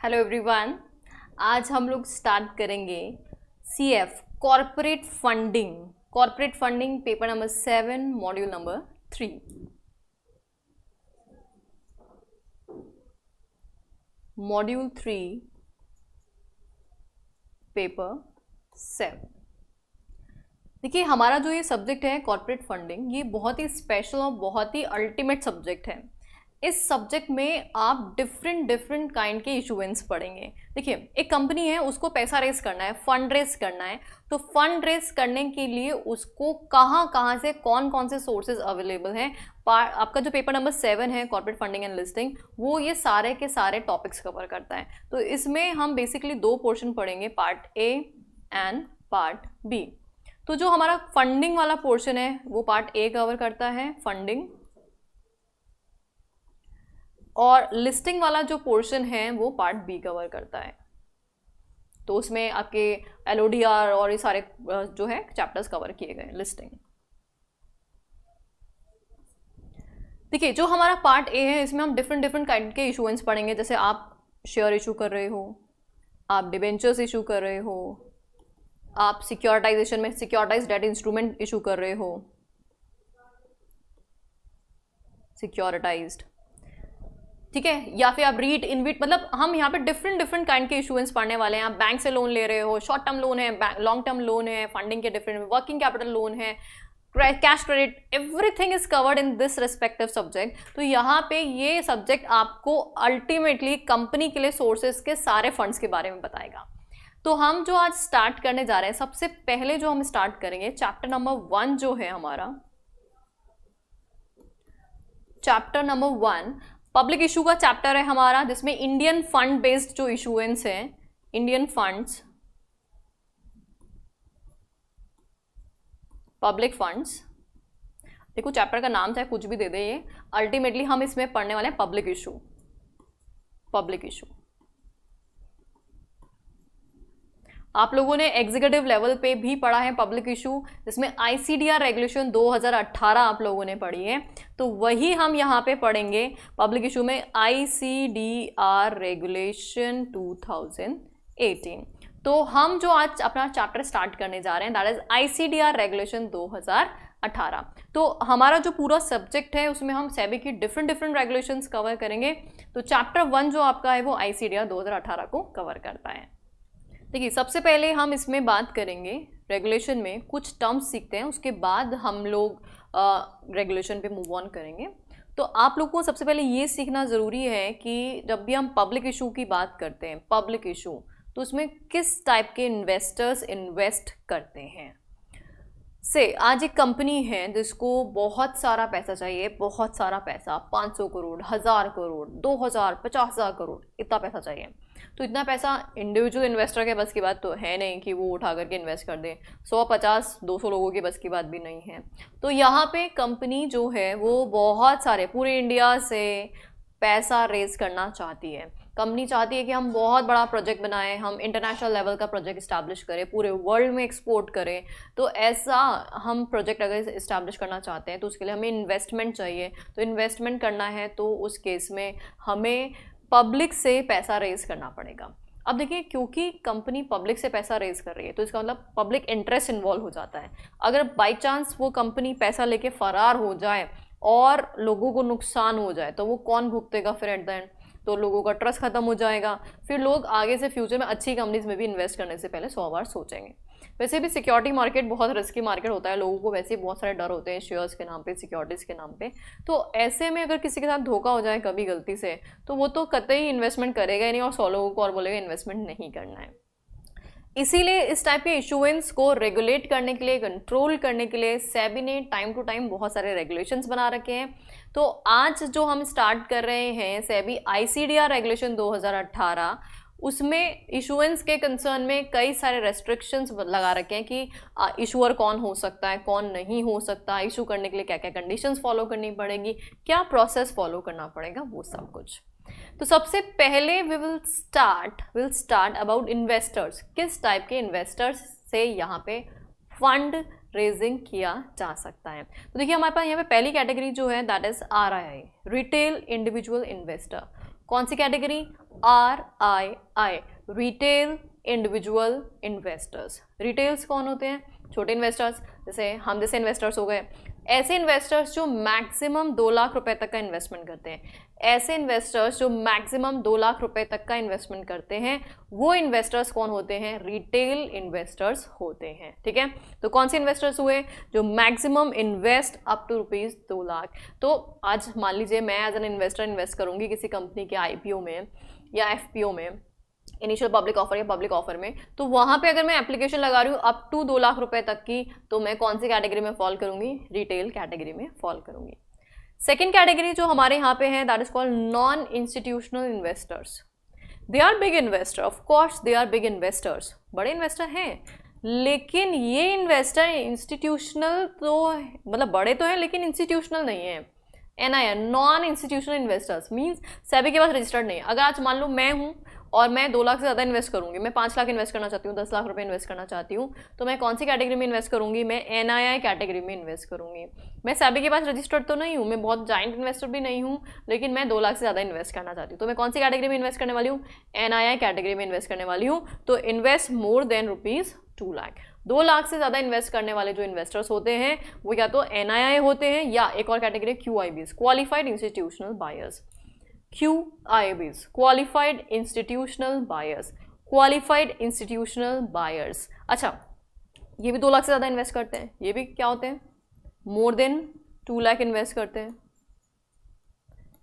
Hello everyone. आज हम लोग स्टार्ट करेंगे CF corporate funding paper number 7 module number 3। Module 3 paper 7। देखिए, हमारा जो ये सब्जेक्ट है कॉर्पोरेट फंडिंग, ये बहुत ही स्पेशल और बहुत ही अल्टीमेट सब्जेक्ट है। इस सब्जेक्ट में आप डिफरेंट काइंड के इशूएंस पढ़ेंगे। देखिए, एक कंपनी है, उसको पैसा रेस करना है, फंड रेस करना है। तो फंड रेस करने के लिए उसको कहाँ से कौन से सोर्सेज अवेलेबल हैं। आपका जो पेपर नंबर 7 है कॉर्पोरेट फंडिंग एंड लिस्टिंग, वो ये सारे के सारे टॉपिक्स कवर करता है। तो इसमें हम बेसिकली 2 पोर्शन पढ़ेंगे, part A and part B. तो जो हमारा फंडिंग वाला पोर्शन है वो पार्ट ए कवर करता है, फंडिंग, और लिस्टिंग वाला जो पोर्शन है वो पार्ट बी कवर करता है। तो उसमें आपके एलओडीआर और ये सारे जो है चैप्टर्स कवर किए गए। लिस्टिंग, देखिए, जो हमारा पार्ट ए है इसमें हम डिफरेंट काइंड के इशूएंस पढ़ेंगे। जैसे आप शेयर इशू कर रहे हो, आप डिबेंचर्स इशू कर रहे हो, आप सिक्योरिटाइजेशन में सिक्योरिटाइज डेट इंस्ट्रूमेंट इशू कर रहे हो, सिक्योरिटाइज्ड, ठीक है, या फिर आप रीट इनविट, मतलब हम यहाँ पे डिफरेंट काइंड के इशूएंस पढ़ने वाले हैं। आप बैंक से लोन ले रहे हो, शॉर्ट टर्म लोन है, लॉन्ग टर्म लोन है, फंडिंग के डिफरेंट, वर्किंग कैपिटल लोन है, cash credit, everything is covered in this respective subject. तो यहाँ पे ये सब्जेक्ट आपको अल्टीमेटली कंपनी के लिए सोर्सेज के सारे फंड्स के बारे में बताएगा। तो हम जो आज स्टार्ट करने जा रहे हैं, सबसे पहले जो हम स्टार्ट करेंगे चैप्टर नंबर 1 जो है हमारा, चैप्टर नंबर 1 पब्लिक इशू का चैप्टर है हमारा, जिसमें इंडियन फंड बेस्ड जो इशूएंस है, इंडियन फंड्स, पब्लिक फंड्स। देखो, चैप्टर का नाम चाहे कुछ भी दे दे, ये अल्टीमेटली हम इसमें पढ़ने वाले हैं पब्लिक इशू। आप लोगों ने एग्जीक्यूटिव लेवल पे भी पढ़ा है पब्लिक इशू, जिसमें आईसीडीआर रेगुलेशन 2018 आप लोगों ने पढ़ी है। तो वही हम यहाँ पे पढ़ेंगे पब्लिक इशू में, आईसीडीआर रेगुलेशन 2018। तो हम जो आज अपना चैप्टर स्टार्ट करने जा रहे हैं दैट इज आईसीडीआर रेगुलेशन 2018। तो हमारा जो पूरा सब्जेक्ट है उसमें हम सेबी की डिफरेंट रेगुलेशंस कवर करेंगे। तो चैप्टर 1 जो आपका है वो आईसीडीआर 2018 को कवर करता है। देखिए, सबसे पहले हम इसमें बात करेंगे, रेगुलेशन में कुछ टर्म्स सीखते हैं, उसके बाद हम लोग रेगुलेशन पे मूव ऑन करेंगे। तो आप लोग को सबसे पहले ये सीखना ज़रूरी है कि जब भी हम पब्लिक इशू की बात करते हैं, पब्लिक इशू, तो उसमें किस टाइप के इन्वेस्टर्स इन्वेस्ट करते हैं। से आज एक कंपनी है जिसको बहुत सारा पैसा चाहिए, बहुत सारा पैसा, 500 करोड़, 1000 करोड़, 2000, 50,000 करोड़, इतना पैसा चाहिए। तो इतना पैसा इंडिविजुअल इन्वेस्टर के बस की बात तो है नहीं कि वो उठा करके इन्वेस्ट कर दे। 100, 50, 200 लोगों के बस की बात भी नहीं है। तो यहाँ पे कंपनी जो है वो बहुत सारे पूरे इंडिया से पैसा रेज करना चाहती है। कंपनी चाहती है कि हम बहुत बड़ा प्रोजेक्ट बनाएं, हम इंटरनेशनल लेवल का प्रोजेक्ट इस्टेब्लिश करें, पूरे वर्ल्ड में एक्सपोर्ट करें। तो ऐसा हम प्रोजेक्ट अगर इस्टेब्लिश करना चाहते हैं तो उसके लिए हमें इन्वेस्टमेंट चाहिए। तो इन्वेस्टमेंट करना है तो उस केस में हमें पब्लिक से पैसा रेज करना पड़ेगा। अब देखिए, क्योंकि कंपनी पब्लिक से पैसा रेज कर रही है तो इसका मतलब पब्लिक इंटरेस्ट इन्वॉल्व हो जाता है। अगर बाई चांस वो कंपनी पैसा लेके फरार हो जाए और लोगों को नुकसान हो जाए तो वो कौन भुगतेगा फिर एट द एंड? तो लोगों का ट्रस्ट खत्म हो जाएगा। फिर लोग आगे से फ्यूचर में अच्छी कंपनीज में भी इन्वेस्ट करने से पहले 100 बार सोचेंगे। वैसे भी सिक्योरिटी मार्केट बहुत रिस्की मार्केट होता है, लोगों को वैसे ही बहुत सारे डर होते हैं शेयर्स के नाम पे, सिक्योरिटीज़ के नाम पे। तो ऐसे में अगर किसी के साथ धोखा हो जाए कभी गलती से, तो वो तो कतई इन्वेस्टमेंट करेगा ही नहीं और 100 लोगों को और बोलेगा इन्वेस्टमेंट नहीं करना है। इसीलिए इस टाइप के इशूएंस को रेगुलेट करने के लिए, कंट्रोल करने के लिए सेबी ने टाइम टू टाइम बहुत सारे रेगुलेशंस बना रखे हैं। तो आज जो हम स्टार्ट कर रहे हैं सेबी आईसीडीआर रेगुलेशन 2018, उसमें इशूएंस के कंसर्न में कई सारे रेस्ट्रिक्शंस लगा रखे हैं कि इशूअर कौन हो सकता है, कौन नहीं हो सकता, इशू करने के लिए क्या क्या कंडीशंस फॉलो करनी पड़ेगी, क्या प्रोसेस फॉलो करना पड़ेगा, वो सब कुछ। तो सबसे पहले we will start about investors. किस टाइप के इन्वेस्टर्स से यहाँ पे फंड रेजिंग किया जा सकता है। तो देखिए, हमारे पास यहाँ पे पहली कैटेगरी जो है that is RII, retail individual investor. कौन सी category? RII, retail individual investors. Retails कौन होते हैं? छोटे इन्वेस्टर्स, जैसे हम जैसे इन्वेस्टर्स हो गए। ऐसे इन्वेस्टर्स जो मैक्सिमम 2 लाख रुपए तक का इन्वेस्टमेंट करते हैं, ऐसे इन्वेस्टर्स जो मैक्सिमम 2 लाख रुपए तक का इन्वेस्टमेंट करते हैं, वो इन्वेस्टर्स कौन होते हैं? रिटेल इन्वेस्टर्स होते हैं। ठीक है, तो कौन से इन्वेस्टर्स हुए? जो maximum invest up to ₹2 lakh. तो आज मान लीजिए मैं एज एन इन्वेस्टर इन्वेस्ट करूंगी किसी कंपनी के IPO में या FPO में, इनिशियल पब्लिक ऑफर या पब्लिक ऑफर में, तो वहां पे अगर मैं एप्लीकेशन लगा रही हूँ अप टू 2 लाख रुपए तक की, तो मैं कौन सी कैटेगरी में फॉल करूंगी? रिटेल कैटेगरी में फॉल करूंगी। सेकेंड कैटेगरी जो हमारे यहाँ पे है, that is called non institutional investors. They are big investor, of course they are big investors, बड़े इन्वेस्टर हैं, लेकिन ये इन्वेस्टर इंस्टीट्यूशनल तो मतलब बड़े तो हैं लेकिन इंस्टीट्यूशनल नहीं है। NII, non institutional investors means SEBI के पास रजिस्टर्ड नहीं है। अगर आज मान लो मैं हूँ और मैं 2 लाख से ज़्यादा इन्वेस्ट करूंगी, मैं 5 लाख इन्वेस्ट करना चाहती हूँ, 10 लाख रुपए इन्वेस्ट करना चाहती हूँ, तो मैं कौन सी कैटेगरी में इन्वेस्ट करूंगी? मैं NII कैटेगरी में इन्वेस्ट करूंगी। मैं सेबी के पास रजिस्टर्ड तो नहीं हूँ, मैं बहुत जाइंट इन्वेस्टर भी नहीं हूँ, लेकिन मैं 2 लाख से ज़्यादा इन्वेस्ट करना चाहती हूँ, तो मैं कौन सी कैटेगरी में इन्वेस्ट करने वाली हूँ? NII कैटेगरी में इन्वेस्ट करने वाली हूँ। तो invest more than ₹2 lakh. 2 lakh से ज़्यादा इन्वेस्ट करने वाले जो इन्वेस्टर्स होते हैं वो या तो NII होते हैं या एक और category QIBs, qualified institutional buyers. QIBs, qualified institutional buyers, qualified institutional buyers. अच्छा, ये भी 2 लाख से ज़्यादा इन्वेस्ट करते हैं, ये भी क्या होते हैं? मोर देन 2 लाख इन्वेस्ट करते हैं।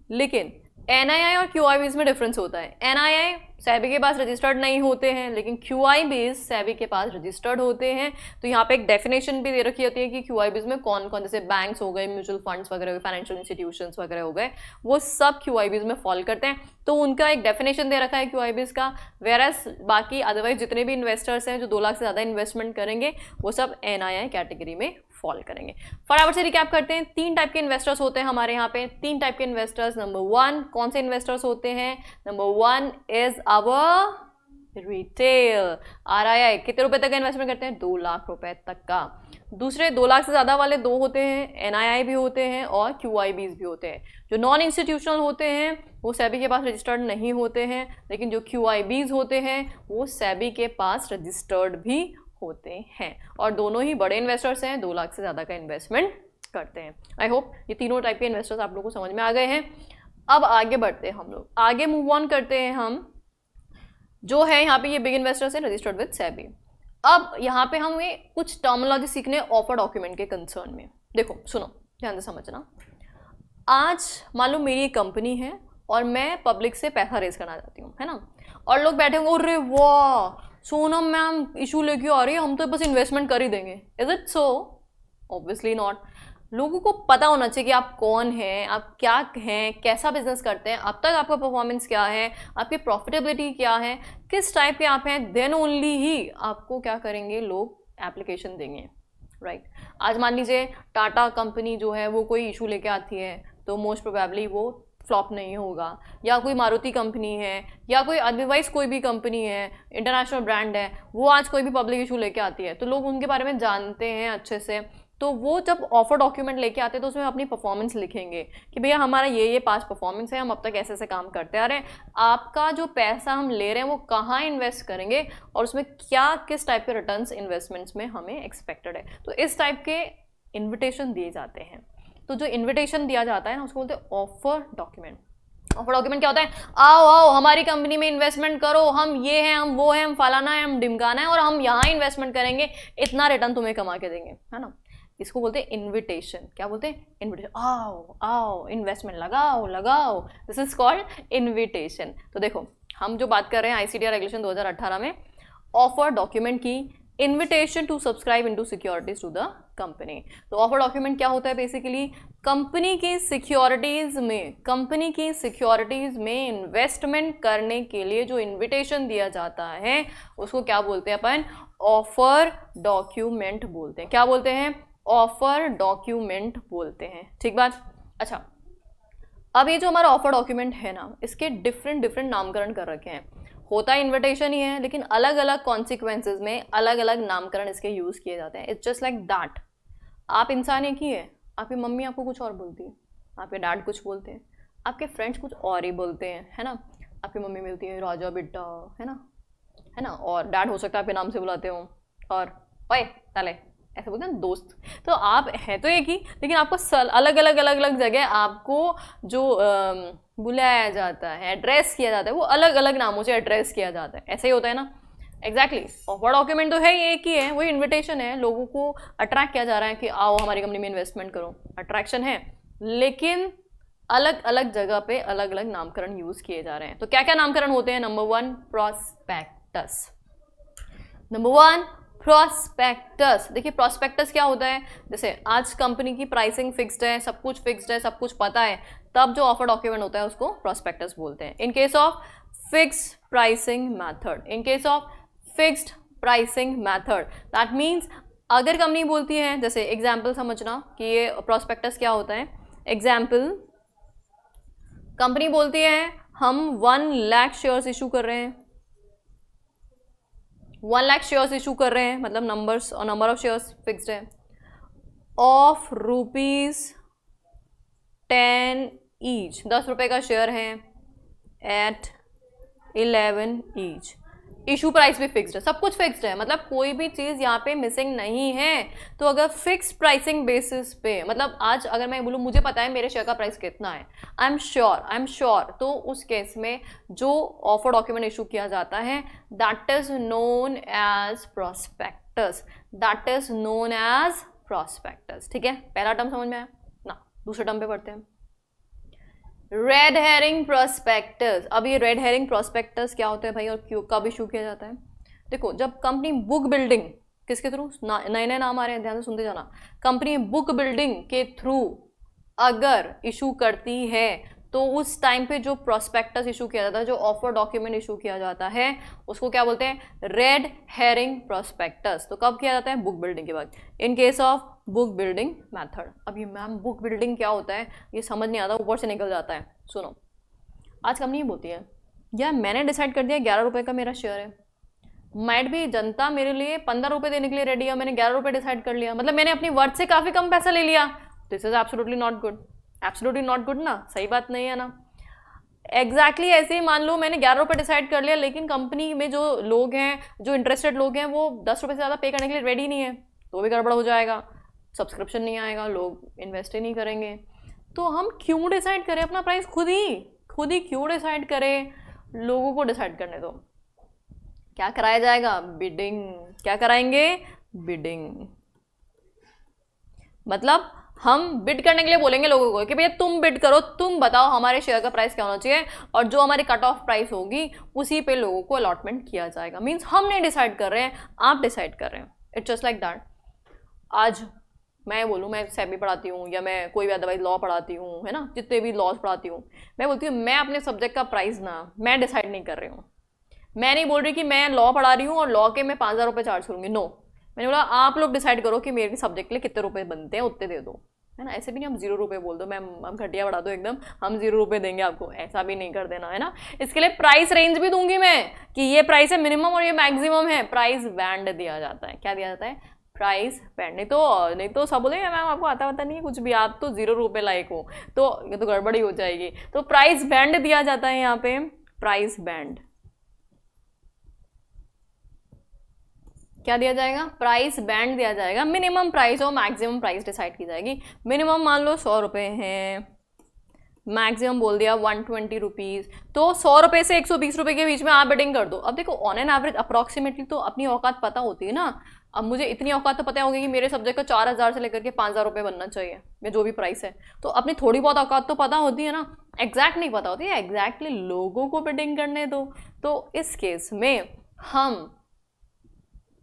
लेकिन NII और QIBs में डिफरेंस होता है। NII सेबी के पास रजिस्टर्ड नहीं होते हैं, लेकिन QIBs सेबी के पास रजिस्टर्ड होते हैं। तो यहाँ पे एक डेफिनेशन भी दे रखी होती है कि QIBs में कौन कौन, जैसे बैंक्स हो गए, म्यूचुअल फंड्स वगैरह हो गए, फाइनेंशियल इंस्टीट्यूशंस वगैरह हो गए, वो सब QIBs में फॉल करते हैं। तो उनका एक डेफिनेशन दे रखा है QIBs का, वेरएस बाकी अदरवाइज जितने भी इन्वेस्टर्स हैं जो 2 लाख से ज़्यादा इन्वेस्टमेंट करेंगे वो सब NII कैटेगरी में फॉल करेंगे। फटाफट से रिकैप करते हैं। 3 टाइप के इन्वेस्टर्स होते हैं हमारे यहाँ पे, 3 टाइप के इन्वेस्टर्स। नंबर 1 कौन से इन्वेस्टर्स होते हैं? Number 1 is our retail. RII कितने रुपए तक का इन्वेस्टमेंट करते हैं? 2 लाख रुपए तक का। दूसरे 2 लाख से ज़्यादा वाले 2 होते हैं, NII भी होते हैं और QIBs भी होते हैं। जो नॉन इंस्टीट्यूशनल होते हैं वो सेबी के पास रजिस्टर्ड नहीं होते हैं, लेकिन जो QIBs होते हैं वो सेबी के पास रजिस्टर्ड भी होते हैं, और दोनों ही बड़े इन्वेस्टर्स हैं, 2 लाख से ज़्यादा का इन्वेस्टमेंट करते हैं। आई होप ये तीनों टाइप के इन्वेस्टर्स आप लोगों को समझ में आ गए हैं। अब आगे बढ़ते हैं, हम लोग आगे मूव ऑन करते हैं। हम जो है यहाँ पे ये बिग इन्वेस्टर्स हैं रजिस्टर्ड विद सेबी। अब यहाँ पे हमें कुछ टर्मिनोलॉजी सीखने ऑफर डॉक्यूमेंट के कंसर्न में। देखो सुनो ध्यान से समझना। आज मान लो मेरी एक कंपनी है और मैं पब्लिक से पैसा रेज करना चाहती हूँ, है ना, और लोग बैठे होंगे, अरे वाह सोनम मैम इशू लेके आ रही है, हम तो बस इन्वेस्टमेंट कर ही देंगे। Is it so? Obviously not. लोगों को पता होना चाहिए कि आप कौन हैं, आप क्या हैं, कैसा बिजनेस करते हैं, अब तक आपका परफॉर्मेंस क्या है, आपकी प्रॉफिटेबिलिटी क्या है, किस टाइप के आप हैं, देन ओनली ही आपको क्या करेंगे, लोग एप्लीकेशन देंगे, राइट। आज मान लीजिए टाटा कंपनी जो है वो कोई इशू लेके आती है तो मोस्ट प्रोबेबली वो फ्लॉप नहीं होगा, या कोई मारुति कंपनी है या कोई अदरवाइज कोई भी कंपनी है, इंटरनेशनल ब्रांड है, वो आज कोई भी पब्लिक इशू लेके आती है तो लोग उनके बारे में जानते हैं अच्छे से, तो वो जब ऑफर डॉक्यूमेंट लेके आते हैं तो उसमें अपनी परफॉर्मेंस लिखेंगे कि भैया हमारा ये पास परफॉर्मेंस है, हम अब तक ऐसे ऐसे काम करते आ रहे हैं, आपका जो पैसा हम ले रहे हैं वो कहाँ इन्वेस्ट करेंगे और उसमें क्या किस टाइप के रिटर्न्स इन्वेस्टमेंट्स में हमें एक्सपेक्टेड है। तो इस टाइप के इन्विटेशन दिए जाते हैं। तो जो इन्विटेशन दिया जाता है ना उसको बोलते हैं ऑफर डॉक्यूमेंट। ऑफर डॉक्यूमेंट क्या होता है? आओ आओ हमारी कंपनी में इन्वेस्टमेंट करो, हम ये हैं, हम वो हैं, हम फलाना है, हम ढिमकाना है, और हम यहाँ इन्वेस्टमेंट करेंगे, इतना रिटर्न तुम्हें कमा के देंगे, है ना। इसको बोलते हैं इन्विटेशन। क्या बोलते हैं? इन्विटेशन। आओ आओ इन्वेस्टमेंट लगाओ लगाओ, दिस इज कॉल्ड इन्विटेशन। तो देखो हम जो बात कर रहे हैं ICDR रेगुलेशन 2018 में ऑफर डॉक्यूमेंट की, invitation to subscribe into securities to the company. तो ऑफर डॉक्यूमेंट क्या होता है? बेसिकली कंपनी की सिक्योरिटीज में इन्वेस्टमेंट करने के लिए जो इन्विटेशन दिया जाता है उसको क्या बोलते हैं अपन? ऑफर डॉक्यूमेंट बोलते हैं। क्या बोलते हैं? ऑफर डॉक्यूमेंट बोलते हैं। ठीक बात। अच्छा अब ये जो हमारा ऑफर डॉक्यूमेंट है ना, इसके डिफरेंट नामकरण कर रखे हैं। होता इन्विटेशन ही है लेकिन अलग अलग कॉन्सिक्वेंसेज में अलग अलग नामकरण इसके यूज किए जाते हैं। It's just like that. आप इंसान एक ही है, आपकी मम्मी आपको कुछ और बोलती है, आपके डैड कुछ बोलते हैं, आपके फ्रेंड्स कुछ और ही बोलते हैं, है ना। आपकी मम्मी मिलती है राजा बेटा, है ना, और डैड हो सकता है आपके नाम से बुलाते हो, और ओए ताले ऐसे बोलते हैं दोस्त। तो आप है तो एक ही, लेकिन आपको अलग अलग अलग अलग जगह आपको जो बुलाया जाता है, एड्रेस किया जाता है, वो अलग अलग नामों से एड्रेस किया जाता है। ऐसे ही होता है ना, एग्जैक्टली। ऑफर डॉक्यूमेंट तो है ही, एक ही है, वही इन्विटेशन है, लोगों को अट्रैक्ट किया जा रहा है कि आओ हमारी कंपनी में इन्वेस्टमेंट करो, अट्रैक्शन है, लेकिन अलग अलग जगह पे अलग अलग नामकरण यूज किए जा रहे हैं। तो क्या क्या नामकरण होते हैं? Number 1 prospectus. Number 1 prospectus. देखिए प्रॉस्पेक्टस क्या होता है, जैसे आज कंपनी की प्राइसिंग फिक्स्ड है, सब कुछ फिक्स्ड है, सब कुछ पता है, तब जो ऑफर डॉक्यूमेंट होता है उसको प्रॉस्पेक्टस बोलते हैं। In case of fixed pricing method, in case of fixed pricing method, that means अगर कंपनी बोलती है, जैसे एग्जाम्पल समझना कि ये प्रॉस्पेक्टस क्या होता है। एग्जाम्पल, कंपनी बोलती है हम 1 लाख शेयर्स इशू कर रहे हैं, 1 लाख शेयर्स इशू कर रहे हैं, मतलब नंबर ऑफ शेयर्स फिक्स्ड है, ऑफ ₹10 ईच, 10 रुपए का शेयर है, एट 11 ईच। इशू प्राइस भी फिक्स्ड है, सब कुछ फिक्स्ड है, मतलब कोई भी चीज़ यहाँ पे मिसिंग नहीं है। तो अगर फिक्स्ड प्राइसिंग बेसिस पे, मतलब आज अगर मैं बोलूँ मुझे पता है मेरे शेयर का प्राइस कितना है, आई एम श्योर, तो उस केस में जो ऑफर डॉक्यूमेंट इशू किया जाता है that is known as prospectus, that is known as prospectus. ठीक है, पहला टर्म समझ में आया ना, दूसरे टर्म पे पढ़ते हैं। Red herring prospectus. अब ये रेड हेरिंग प्रोस्पेक्टस क्या होता है भाई, और क्यों कब इशू किया जाता है? देखो, जब कंपनी बुक बिल्डिंग, किसके थ्रू, नए नए नाम आ रहे हैं, ध्यान से सुनते जाना, कंपनी बुक बिल्डिंग के थ्रू अगर इशू करती है तो उस टाइम पे जो प्रोस्पेक्टस इशू किया जाता है, जो ऑफर डॉक्यूमेंट इशू किया जाता है, उसको क्या बोलते हैं? Red herring prospectus. तो कब किया जाता है? बुक बिल्डिंग के बाद, in case of book building method. अब ये मैम बुक बिल्डिंग क्या होता है, ये समझ नहीं आता, ऊपर से निकल जाता है। सुनो, आज कंपनी बोलती है यार मैंने डिसाइड कर दिया 11 रुपये का मेरा शेयर है, माइट भी जनता मेरे लिए 15 रुपये देने के लिए रेडी है, मैंने 11 रुपये डिसाइड कर लिया, मतलब मैंने अपनी वर्थ से काफ़ी कम पैसा ले लिया। This is absolutely not good, absolutely not good ना, सही बात नहीं है ना। एग्जैक्टली ऐसे ही मान लो मैंने 11 रुपये डिसाइड कर लिया, लेकिन कंपनी में जो लोग हैं, जो इंटरेस्टेड लोग हैं, वो 10 रुपये से ज़्यादा पे करने के लिए रेडी नहीं है, तो भी गड़बड़ हो जाएगा, सब्सक्रिप्शन नहीं आएगा, लोग इन्वेस्ट ही नहीं करेंगे। तो हम क्यों डिसाइड करें अपना प्राइस, खुद ही क्यों डिसाइड करें, लोगों को डिसाइड करने दो। क्या कराया जाएगा? बिडिंग। क्या कराएंगे? बिडिंग। मतलब हम बिड करने के लिए बोलेंगे लोगों को कि भैया तुम बिड करो, तुम बताओ हमारे शेयर का प्राइस क्या होना चाहिए, और जो हमारी कट ऑफ प्राइस होगी उसी पे लोगों को अलॉटमेंट किया जाएगा। मीन्स हम नहीं डिसाइड कर रहे हैं, आप डिसाइड कर रहे हैं। It's just like that. आज मैं बोलूँ, मैं सेबी पढ़ाती हूँ या मैं कोई भी अदरवाइज लॉ पढ़ाती हूँ, है ना, जितने भी लॉज पढ़ाती हूँ, मैं बोलती हूँ मैं अपने सब्जेक्ट का प्राइस ना मैं डिसाइड नहीं कर रही हूँ। मैं नहीं बोल रही कि मैं लॉ पढ़ा रही हूँ और लॉ के मैं 5,000 रुपये चार्ज करूँगी, नो। मैंने बोला आप लोग डिसाइड करो कि मेरे सब्जेक्ट के लिए कितने रुपए बनते हैं, उतने दे दो, है ना। ऐसे भी नहीं हम 0 रुपये बोल दो, मैम हम घटिया बढ़ा दो एकदम, हम 0 रुपये देंगे आपको, ऐसा भी नहीं कर देना, है ना। इसके लिए प्राइस रेंज भी दूंगी मैं कि ये प्राइस है मिनिमम और ये मैक्सिमम है, प्राइस बैंड दिया जाता है। क्या दिया जाता है? Price band. नहीं तो सब बोलेंगे मैम आपको आता नहीं है कुछ भी, आप तो 0 रुपये लायक हो, तो ये तो गड़बड़ी हो जाएगी। तो प्राइस बैंड दिया जाता है यहाँ पे, प्राइस बैंड। क्या दिया जाएगा? प्राइस बैंड दिया जाएगा। मिनिमम प्राइस और मैक्सिमम प्राइस डिसाइड की जाएगी। मिनिमम मान लो 100 रुपये है, मैक्सिमम बोल दिया 120 रुपीज़, तो 100 रुपये से 120 रुपये के बीच में आप बिडिंग कर दो। अब देखो ऑन एन एवरेज अप्रॉक्सीमेटली तो अपनी औकात पता होती है ना। अब मुझे इतनी औकात तो पता होगी कि मेरे सब्जेक्ट का 4,000 से लेकर के 5,000 रुपये बनना चाहिए, या जो भी प्राइस है, तो अपनी थोड़ी बहुत औकात तो पता होती है ना। एग्जैक्ट नहीं पता होती है, एग्जैक्टली लोगों को बिडिंग करने दो। तो इस केस में हम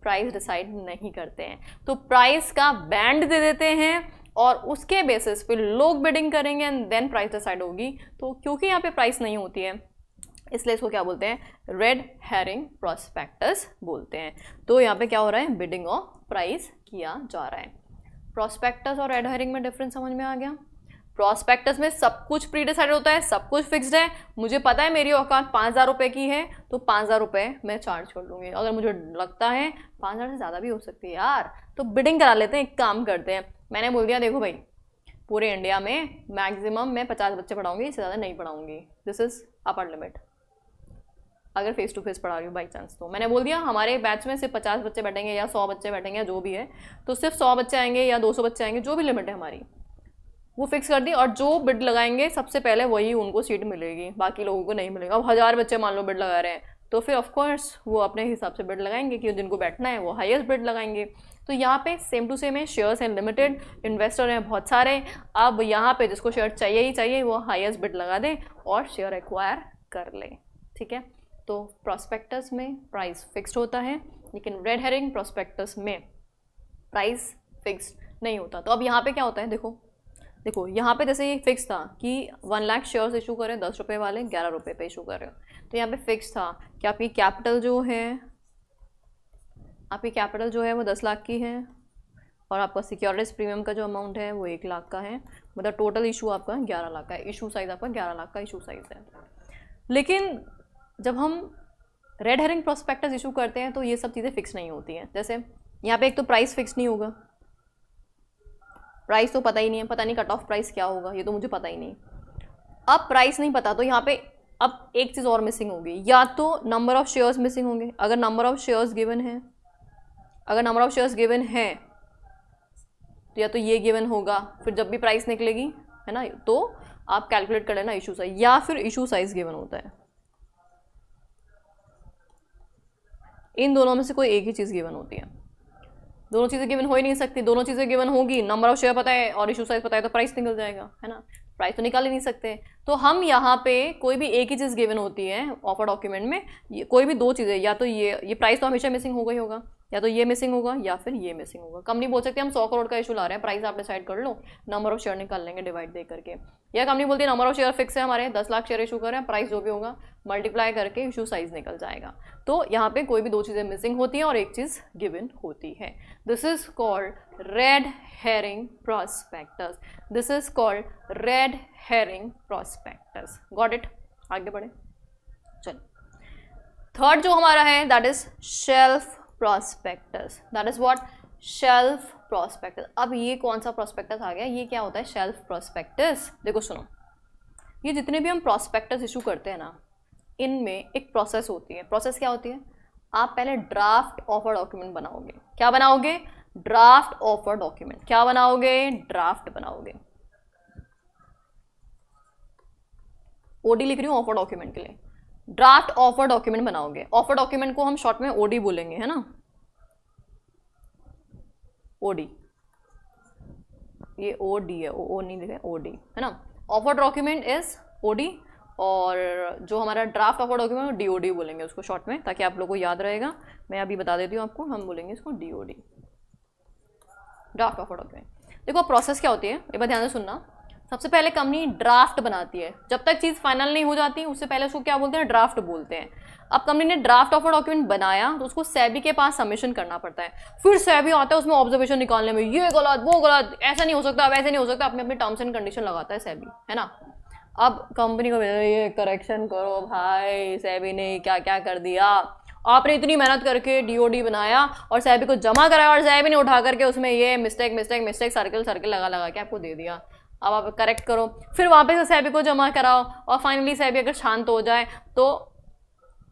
प्राइस डिसाइड नहीं करते हैं, तो प्राइस का बैंड दे देते हैं और उसके बेसिस पे लोग बिडिंग करेंगे एंड देन प्राइस डिसाइड होगी। तो क्योंकि यहाँ पे प्राइस नहीं होती है, इसलिए इसको क्या बोलते हैं? रेड हेरिंग प्रोस्पेक्टस बोलते हैं। तो यहाँ पे क्या हो रहा है? बिडिंग ऑफ प्राइस किया जा रहा है। प्रोस्पेक्टस और रेड हेरिंग में डिफरेंस समझ में आ गया? प्रोस्पेक्टस में सब कुछ प्री डिसाइडेड होता है, सब कुछ फिक्स्ड है, मुझे पता है मेरी औकात 5,000 रुपये की है, तो 5,000 रुपये मैं चार्ज कर लूँगी। अगर मुझे लगता है 5,000 से ज़्यादा भी हो सकती है यार, तो बिडिंग करा लेते हैं, एक काम करते हैं, मैंने बोल दिया देखो भाई पूरे इंडिया में मैक्सिमम मैं 50 बच्चे पढ़ाऊंगी, इससे ज़्यादा नहीं पढ़ाऊंगी। दिस इज़ अपर लिमिट, अगर फेस टू फेस पढ़ा रही हूँ बाई चांस। तो मैंने बोल दिया हमारे बैच में सिर्फ 50 बच्चे बैठेंगे या 100 बच्चे बैठेंगे या जो भी है, तो सिर्फ 100 बच्चे आएंगे या 200 बच्चे आएंगे, जो भी लिमिट है हमारी वो फिक्स कर दी। और जो बिड लगाएंगे सबसे पहले वही उनको सीट मिलेगी, बाकी लोगों को नहीं मिलेगा। अब 1000 बच्चे मान लो बिड लगा रहे हैं, तो फिर ऑफकोर्स वो अपने हिसाब से बिड लगाएंगे कि जिनको बैठना है वो हाईएस्ट बिड लगाएंगे। तो यहाँ पे सेम टू सेम है, शेयर्स हैं लिमिटेड, इन्वेस्टर हैं बहुत सारे। अब यहाँ पे जिसको शेयर चाहिए ही चाहिए वो हाईएस्ट बिड लगा दे और शेयर एक्वायर कर ले, ठीक है। तो प्रॉस्पेक्टस में प्राइस फिक्स्ड होता है, लेकिन रेड हेरिंग प्रॉस्पेक्टस में प्राइस फिक्स्ड नहीं होता। तो अब यहाँ पे क्या होता है, देखो यहाँ पे जैसे ये फिक्स था कि 1 लाख शेयर्स इशू करें 10 रुपये वाले 11 रुपये पे इशू कर रहे हो, तो यहाँ पे फिक्स था कि आपकी कैपिटल जो है वो 10 लाख की है और आपका सिक्योरिटीज प्रीमियम का जो अमाउंट है वो 1 लाख का है, मतलब टोटल इशू आपका 11 लाख का है। इशू साइज़ आपका 11 लाख का इशू साइज़ है। लेकिन जब हम रेड हेरिंग प्रॉस्पेक्टस इशू करते हैं तो ये सब चीज़ें फिक्स नहीं होती हैं। जैसे यहाँ पे एक तो प्राइस फिक्स नहीं होगा, प्राइस तो पता ही नहीं है, पता नहीं कट ऑफ प्राइस क्या होगा, ये तो मुझे पता ही नहीं। अब प्राइस नहीं पता तो यहाँ पे अब एक चीज़ और मिसिंग होगी, या तो नंबर ऑफ शेयर्स मिसिंग होंगे। अगर नंबर ऑफ शेयर्स गिवन है तो या तो ये गिवन होगा, फिर जब भी प्राइस निकलेगी है ना, तो आप कैलकुलेट कर लेना इशू साइज, या फिर इशू साइज गिवन होता है। इन दोनों में से कोई एक ही चीज़ गिवन होती है। दोनों चीज़ें गिवन हो ही नहीं सकती। दोनों चीज़ें गिवन होगी, नंबर ऑफ शेयर पता है और इशू साइज पता है, तो प्राइस निकल जाएगा, है ना। प्राइस तो निकाल ही नहीं सकते। तो हम यहाँ पे कोई भी एक ही चीज़ गिवन होती है ऑफर डॉक्यूमेंट में, कोई भी दो चीज़ें, या तो ये प्राइस तो हमेशा मिसिंग होगा ही होगा, या तो ये मिसिंग होगा या फिर ये मिसिंग होगा। कंपनी बोल सकती है हम 100 करोड़ का इशू ला रहे हैं, प्राइस आप डिसाइड कर लो, नंबर ऑफ शेयर निकाल लेंगे डिवाइड दे करके। या कंपनी बोलती है नंबर ऑफ शेयर फिक्स है हमारे, 10 लाख शेयर इशू कर रहे हैं, प्राइस जो भी होगा मल्टीप्लाई करके इशू साइज निकल जाएगा। तो यहाँ पे कोई भी दो चीज़ें मिसिंग होती हैं और एक चीज़ गिवन होती है। This is called red herring prospectus. This is called red herring prospectus. Got it? आगे बढ़े, चलो। थर्ड जो हमारा है that is shelf prospectus. That is what? Shelf prospectus. अब ये कौन सा प्रॉस्पेक्टस आ गया? ये क्या होता है शेल्फ प्रॉस्पेक्टस? देखो सुनो, ये जितने भी हम प्रॉस्पेक्टस इशू करते हैं ना, इनमें एक प्रोसेस होती है। प्रोसेस क्या होती है? आप पहले ड्राफ्ट ऑफर डॉक्यूमेंट बनाओगे। क्या बनाओगे? Draft offer document. क्या बनाओगे? ड्राफ्ट बनाओगे। ओडी लिख रही हूँ ऑफर डॉक्यूमेंट के लिए। ड्राफ्ट ऑफर डॉक्यूमेंट बनाओगे। ऑफर डॉक्यूमेंट को हम शॉर्ट में ओडी बोलेंगे, है ना, ओडी। ये ओडी है, ओ नहीं लिखा, ओडी है ना। ऑफर डॉक्यूमेंट इज ओडी, और जो हमारा ड्राफ्ट ऑफर डॉक्यूमेंट डीओडी बोलेंगे उसको शॉर्ट में, ताकि आप लोगों को याद रहेगा। मैं अभी बता देती हूँ आपको, हम बोलेंगे इसको डीओडी, ड्राफ्ट ऑफर डॉक्यूमेंट। देखो प्रोसेस क्या होती है, एक बार ध्यान से सुनना। सबसे पहले कंपनी ड्राफ्ट बनाती है। जब तक चीज़ फाइनल नहीं हो जाती उससे पहले उसको क्या बोलते हैं? ड्राफ्ट बोलते हैं। अब कंपनी ने ड्राफ्ट ऑफर डॉक्यूमेंट बनाया तो उसको सेबी के पास सबमिशन करना पड़ता है। फिर सेबी आता है उसमें ऑब्जर्वेशन निकालने में, ये गलत वो गलत, ऐसा नहीं हो सकता, वैसे नहीं हो सकता, अपने अपने टर्म्स एंड कंडीशन लगाता है सेबी, है ना। अब कंपनी को ये करेक्शन करो भाई, सेबी ने क्या क्या कर दिया, आपने इतनी मेहनत करके डीओडी बनाया और सेबी को जमा कराया और सेबी ने उठा करके उसमें ये मिस्टेक सर्कल लगा के आपको दे दिया। अब आप करेक्ट करो, फिर वापस से सेबी को जमा कराओ, और फाइनली सेबी अगर शांत हो जाए तो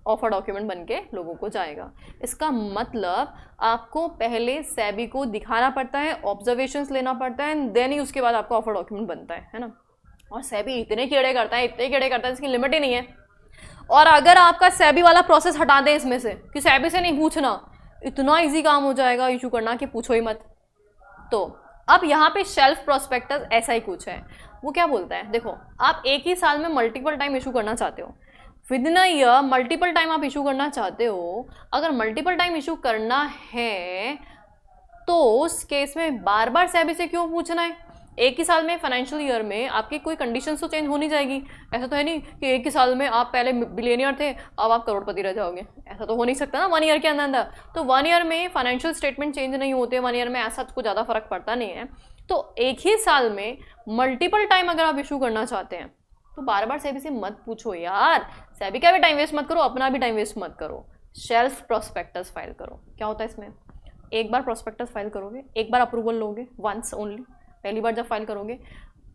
ऑफर डॉक्यूमेंट बन के लोगों को जाएगा। इसका मतलब आपको पहले सेबी को दिखाना पड़ता है, ऑब्जर्वेशंस लेना पड़ता है, देन ही उसके बाद आपका ऑफर डॉक्यूमेंट बनता है ना। और सेबी इतने कीड़े करता है इसकी लिमिट ही नहीं है। और अगर आपका सेबी वाला प्रोसेस हटा दें इसमें से कि सेबी से नहीं पूछना, इतना इजी काम हो जाएगा इशू करना कि पूछो ही मत। तो अब यहाँ पे शेल्फ प्रोस्पेक्टस ऐसा ही कुछ है। वो क्या बोलता है, देखो आप एक ही साल में मल्टीपल टाइम इशू करना चाहते हो, with in a year multiple time आप इशू करना चाहते हो। अगर मल्टीपल टाइम इशू करना है तो उस केस में बार बार सेबी से क्यों पूछना है? एक ही साल में फाइनेंशियल ईयर में आपकी कोई कंडीशंस तो चेंज होनी जाएगी। ऐसा तो है नहीं कि एक ही साल में आप पहले बिलियनियर थे अब आप करोड़पति रह जाओगे, ऐसा तो हो नहीं सकता ना 1 ईयर के अंदर। तो 1 ईयर में फाइनेंशियल स्टेटमेंट चेंज नहीं होते, 1 ईयर में ऐसा कुछ ज़्यादा फर्क पड़ता नहीं है। तो एक ही साल में मल्टीपल टाइम अगर आप इशू करना चाहते हैं तो बार बार सेबी से मत पूछो यार, सेबी का भी टाइम वेस्ट मत करो, अपना भी टाइम वेस्ट मत करो, शेल्फ प्रोस्पेक्टस फाइल करो। क्या होता है इसमें, एक बार प्रोस्पेक्टस फाइल करोगे, एक बार अप्रूवल लोगे, वंस ओनली, पहली बार जब फाइल करोगे,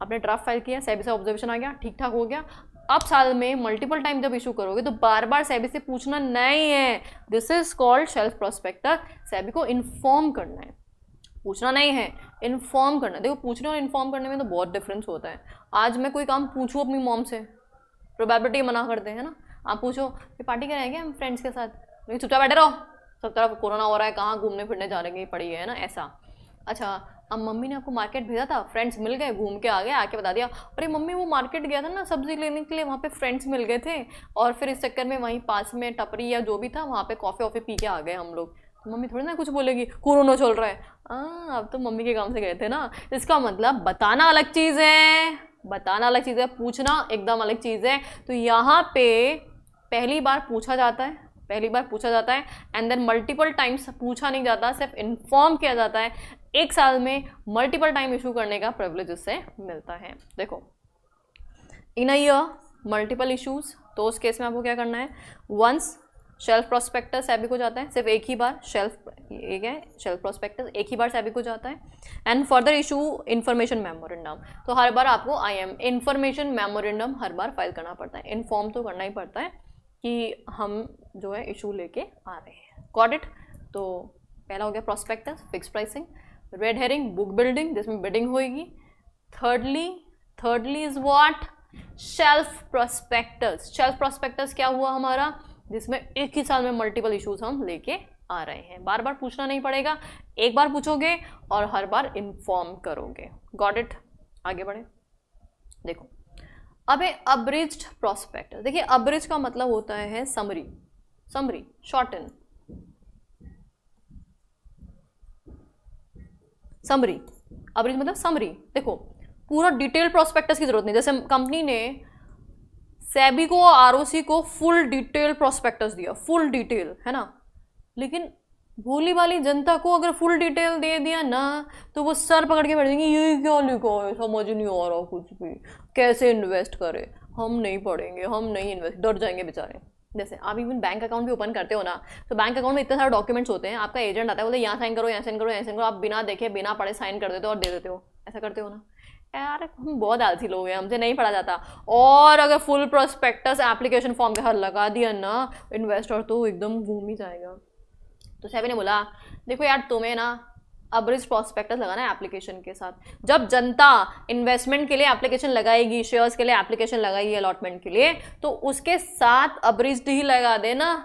आपने ड्राफ्ट फाइल किया, सेबी से ऑब्जर्वेशन आ गया, ठीक ठाक हो गया। अब साल में मल्टीपल टाइम जब इशू करोगे तो बार बार सेबी से पूछना नहीं है। This is called shelf prospectus. SEBI को इन्फॉर्म करना है, पूछना नहीं है, इन्फॉर्म करना है। देखो पूछने और इन्फॉर्म करने में तो बहुत डिफरेंस होता है। आज मैं कोई काम पूछूँ अपनी मॉम से, प्रोबेबिलिटी मना करते हैं ना। आप पूछो कि पार्टी करेंगे हम फ्रेंड्स के साथ, लेकिन चुपचाप बैठे रहो, सब तरफ कोरोना हो रहा है, कहाँ घूमने फिरने जा रहे पड़ी है ना, ऐसा। अच्छा, अब मम्मी ने आपको मार्केट भेजा था, फ्रेंड्स मिल गए, घूम के आ गए, आके बता दिया अरे मम्मी वो मार्केट गया था ना सब्जी लेने के लिए, वहाँ पे फ्रेंड्स मिल गए थे और फिर इस चक्कर में वहीं पास में टपरी या जो भी था वहाँ पे कॉफ़ी वॉफ़ी पी के आ गए हम लोग। तो मम्मी थोड़ी ना कुछ बोलेगी, कोरोना चल रहा है। अब तो मम्मी के काम से गए थे ना। इसका मतलब बताना अलग चीज़ है, बताना अलग चीज़ है, पूछना एकदम अलग चीज़ है। तो यहाँ पे पहली बार पूछा जाता है, पहली बार पूछा जाता है एंड देन मल्टीपल टाइम्स पूछा नहीं जाता, सिर्फ इन्फॉर्म किया जाता है। एक साल में मल्टीपल टाइम इशू करने का प्रिविलेज उससे मिलता है। देखो इन अ ईयर मल्टीपल इश्यूज, तो उस केस में आपको क्या करना है, वंस शेल्फ प्रोस्पेक्टस सेबी को जाता है, सिर्फ एक ही बार शेल्फ, ये क्या है शेल्फ प्रोस्पेक्टस एक ही बार सेबी को जाता है। And further issue information memorandum, तो हर बार आपको इन्फॉर्मेशन मेमोरेंडम हर बार फाइल करना पड़ता है। इन्फॉर्म तो करना ही पड़ता है कि हम जो है इशू लेके आ रहे हैं। Got it. तो पहला हो गया prospectus, fix pricing. Red herring book building, जिसमें बिडिंग होगी। Thirdly is what, shelf prospectus. Shelf prospectus क्या हुआ हमारा, जिसमें एक ही साल में मल्टीपल इश्यूज हम लेके आ रहे हैं। बार बार पूछना नहीं पड़ेगा, एक बार पूछोगे और हर बार इन्फॉर्म करोगे। Got it. आगे बढ़े। देखो अब है अब्रिज्ड प्रोस्पेक्टस। देखिए अब्रिज का मतलब होता है summary, summary shorten, summary. Abridge मतलब समरी। देखो पूरा डिटेल प्रोस्पेक्टस की जरूरत नहीं, जैसे कंपनी ने सेबी को आरओसी को फुल डिटेल प्रोस्पेक्टस दिया, फुल डिटेल है ना, लेकिन भोली वाली जनता को अगर फुल डिटेल दे दिया ना तो वो सर पकड़ के बैठ जाएंगे, ये क्या लिखा है, समझ नहीं आ रहा कुछ भी, कैसे इन्वेस्ट करें, हम नहीं पढ़ेंगे, हम नहीं इन्वेस्ट, डर जाएंगे बेचारे। जैसे आप इवन बैंक अकाउंट भी ओपन करते हो ना, तो बैंक अकाउंट में इतने सारे डॉक्यूमेंट्स होते हैं, आपका एजेंट आता है बोलते यहाँ साइन करो, यहाँ साइन करो, यहाँ साइन करो, आप बिना देखे बिना पढ़े साइन कर देते हो और दे देते हो। ऐसा करते हो ना यार, हम बहुत आलसी लोग हैं, हमसे नहीं पढ़ा जाता। और अगर फुल प्रोस्पेक्टस एप्लीकेशन फॉर्म के हर लगा दिया ना, इन्वेस्टर तो एकदम घूम ही जाएगा। तो सेबी ने बोला देखो यार तुम्हें ना अब्रिज प्रोस्पेक्टस लगाना है एप्लीकेशन के साथ। जब जनता इन्वेस्टमेंट के लिए एप्लीकेशन लगाएगी, शेयर्स के लिए एप्लीकेशन लगाएगी अलॉटमेंट के लिए, तो उसके साथ अब्रिज ही लगा देना,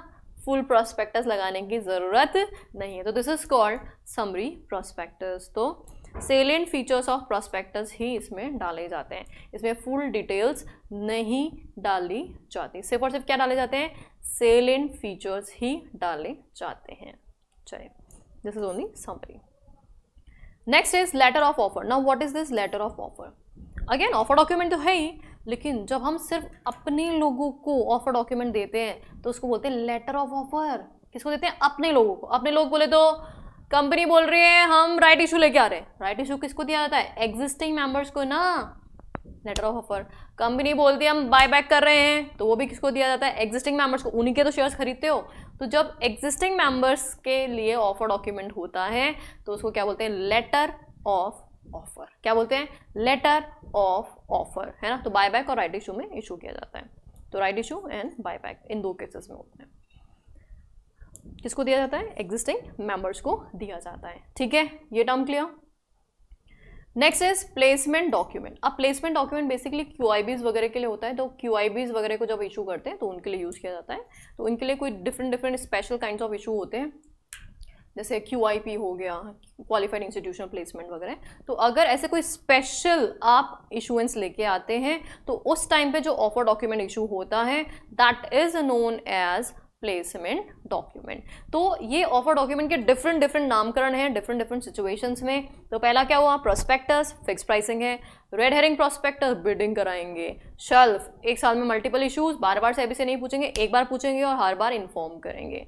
फुल प्रोस्पेक्टस लगाने की जरूरत नहीं है। तो this is called summary prospectus. तो सेलिएंट फीचर्स ऑफ प्रोस्पेक्टस ही इसमें डाले जाते हैं, इसमें फुल डिटेल्स नहीं डाली जाती, सिर्फ और सिर्फ क्या डाले जाते हैं, सेलिएंट फीचर्स ही डाले जाते हैं। चलिए this is only summary. Next is letter of offer. Now what is this letter of offer? Again offer document तो है ही, लेकिन जब हम सिर्फ अपने लोगों को ऑफर डॉक्यूमेंट देते हैं तो उसको बोलते हैं लेटर ऑफ ऑफर। किसको देते हैं? अपने लोगों को। अपने लोग बोले तो कंपनी बोल रही है हम राइट इशू लेके आ रहे हैं, राइट इशू किसको दिया जाता है? एग्जिस्टिंग मेंबर्स को ना, लेटर ऑफ ऑफर। कंपनी बोलती है हम बाय बैक कर रहे हैं, तो वो भी किसको दिया जाता है? एग्जिस्टिंग मेंबर्स को, उन्हीं के तो शेयर्स खरीदते हो। तो जब एग्जिस्टिंग मेंबर्स के लिए ऑफर डॉक्यूमेंट होता है तो उसको क्या बोलते हैं? Letter of offer. क्या बोलते हैं? लेटर ऑफ ऑफर, है ना। तो बाय बैक और राइट इशू में इशू किया जाता है। तो right issue and buy back इन दो केसेस में होते हैं। किसको दिया जाता है? एग्जिस्टिंग मेंबर्स को दिया जाता है। ठीक है, ये term clear. Next is placement document. अब प्लेसमेंट डॉक्यूमेंट बेसिकली क्यूआईबीज वगैरह के लिए होता है। तो क्यूआईबीज वगैरह को जब इशू करते हैं तो उनके लिए यूज़ किया जाता है। तो उनके लिए कोई different special kinds of issue होते हैं, जैसे क्यूआईपी हो गया, क्वालिफाइड इंस्टीट्यूशनल प्लेसमेंट वगैरह। तो अगर ऐसे कोई स्पेशल आप इशूएंस लेके आते हैं तो उस टाइम पे जो ऑफर डॉक्यूमेंट इशू होता है that is known as placement document. तो ये ऑफर डॉक्यूमेंट के डिफरेंट नामकरण हैं डिफरेंट सिचुएशंस में। तो पहला क्या हुआ? प्रोस्पेक्टस, फिक्स प्राइसिंग है। रेड हेरिंग प्रोस्पेक्टस, बिडिंग कराएंगे। शेल्फ, एक साल में मल्टीपल इश्यूज, बार बार सेबी से नहीं पूछेंगे, एक बार पूछेंगे और हर बार इन्फॉर्म करेंगे।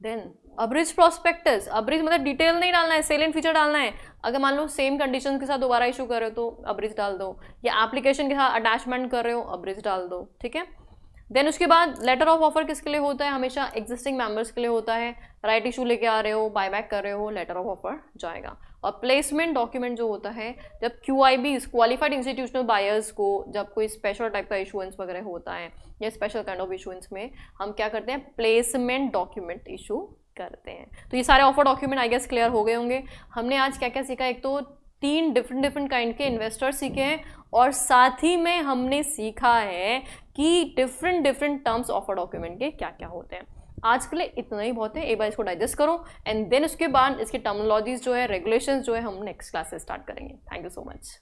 देन अब्रिज प्रोस्पेक्टस, अब्रिज मतलब डिटेल नहीं डालना है, सेलिएंट फीचर डालना है। अगर मान लो सेम कंडीशन के साथ दोबारा इशू कर रहे हो तो अब्रिज डाल दो, या एप्लीकेशन के साथ अटैचमेंट कर रहे हो अब्रिज डाल दो। ठीक है। देन उसके बाद लेटर ऑफ ऑफर किसके लिए होता है? हमेशा एग्जिस्टिंग मेंबर्स के लिए होता है। राइट इशू लेके आ रहे हो, बाय बैक कर रहे हो, लेटर ऑफ ऑफर जाएगा। और प्लेसमेंट डॉक्यूमेंट जो होता है, जब QIBs क्वालिफाइड इंस्टीट्यूशनल बायर्स को जब कोई स्पेशल टाइप का इशुएंस वगैरह होता है या स्पेशल काइंड ऑफ इशुएंस में हम क्या करते हैं, प्लेसमेंट डॉक्यूमेंट इशू करते हैं। तो ये सारे offer document I guess clear हो गए होंगे। हमने आज क्या क्या सीखा, एक तो 3 डिफरेंट काइंड के इन्वेस्टर्स सीखे हैं और साथ ही में हमने सीखा है कि डिफरेंट टर्म्स ऑफर डॉक्यूमेंट के क्या क्या होते हैं। आज के लिए इतना ही बहुत है, एक बार इसको डाइजेस्ट करो एंड देन उसके बाद इसकी टर्मिनोलॉजीज जो है, रेगुलेशंस जो है, हम नेक्स्ट क्लास से स्टार्ट करेंगे। Thank you so much.